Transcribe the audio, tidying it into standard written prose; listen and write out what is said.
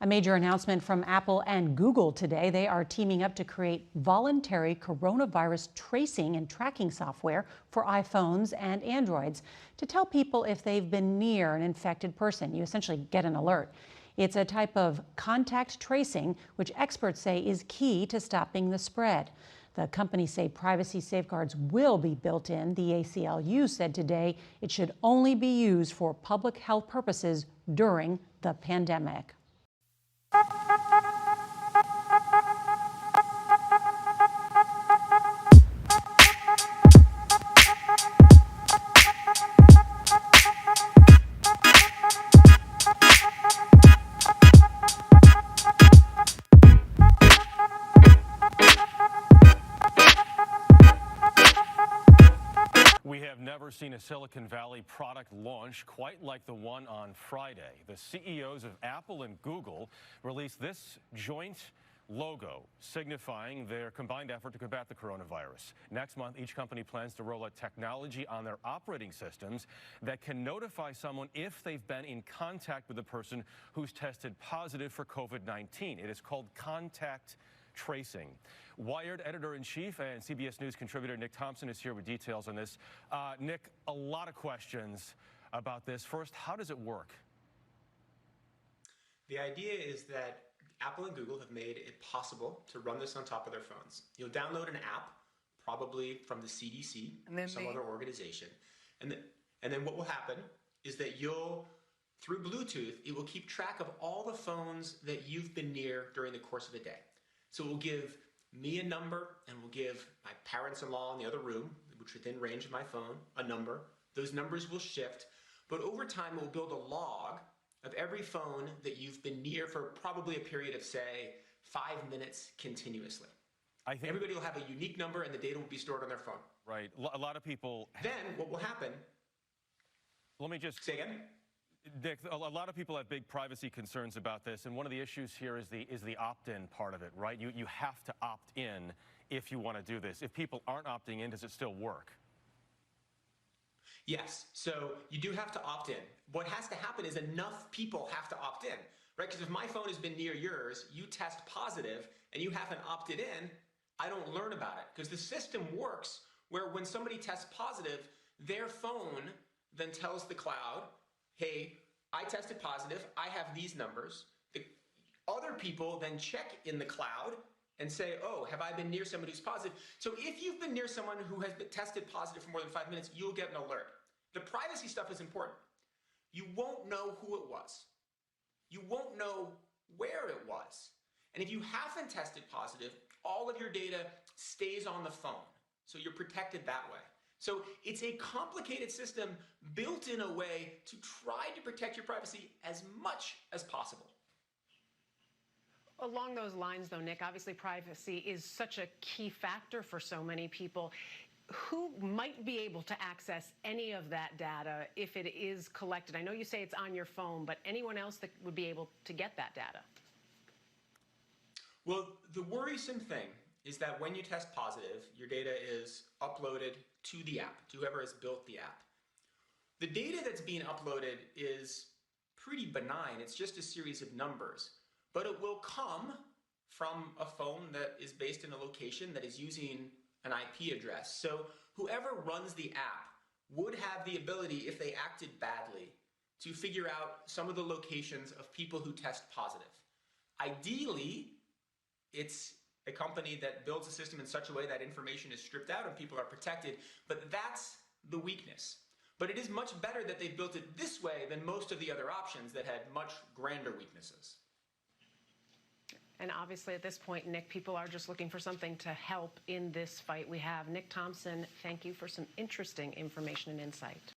A major announcement from Apple and Google today. They are teaming up to create voluntary coronavirus tracing and tracking software for iPhones and Androids to tell people if they've been near an infected person. You essentially get an alert. It's a type of contact tracing, which experts say is key to stopping the spread. The companies say privacy safeguards will be built in. The ACLU said today it should only be used for public health purposes during the pandemic. We have never seen a Silicon Valley product launch quite like the one on Friday. The CEOs of Apple and Google released this joint logo signifying their combined effort to combat the coronavirus. Next month, each company plans to roll out technology on their operating systems that can notify someone if they've been in contact with a person who's tested positive for COVID-19. It is called contact tracing. Wired editor-in-chief and CBS News contributor Nick Thompson is here with details on this. Nick, a lot of questions about this. First, how does it work? The idea is that Apple and Google have made it possible to run this on top of their phones. You'll download an app, probably from the CDC or some other organization. And then what will happen is that through Bluetooth, it will keep track of all the phones that you've been near during the course of a day. So it will give me a number, and will give my parents-in-law in the other room, which are within range of my phone, a number. Those numbers will shift, but over time it will build a log of every phone that you've been near for probably a period of, say, 5 minutes continuously. Everybody will have a unique number, and the data will be stored on their phone. Right. A lot of people... Then what will happen... Let me just... Say again? Nick, a lot of people have big privacy concerns about this, and one of the issues here is the opt-in part of it, right? You have to opt in if you want to do this. If people aren't opting in, does it still work? Yes, so you do have to opt in. What has to happen is enough people have to opt in, right? Because if my phone has been near yours, you test positive, and you haven't opted in, I don't learn about it. Because the system works where when somebody tests positive, their phone then tells the cloud, hey, I tested positive, I have these numbers. The other people then check in the cloud and say, oh, have I been near somebody who's positive? So if you've been near someone who has been tested positive for more than 5 minutes, you'll get an alert. The privacy stuff is important. You won't know who it was. You won't know where it was. And if you haven't tested positive, all of your data stays on the phone. So you're protected that way. So it's a complicated system built in a way to try to protect your privacy as much as possible. Along those lines, though, Nick, obviously privacy is such a key factor for so many people. Who might be able to access any of that data if it is collected? I know you say it's on your phone, but anyone else that would be able to get that data? Well, the worrisome thing is that when you test positive, your data is uploaded to the app, to whoever has built the app. The data that's being uploaded is pretty benign. It's just a series of numbers. But it will come from a phone that is based in a location that is using an IP address. So whoever runs the app would have the ability, if they acted badly, to figure out some of the locations of people who test positive. Ideally, it's a company that builds a system in such a way that information is stripped out and people are protected, but that's the weakness. But it is much better that they built it this way than most of the other options that had much grander weaknesses. And obviously at this point, Nick, people are just looking for something to help in this fight we have. Nick Thompson, thank you for some interesting information and insight.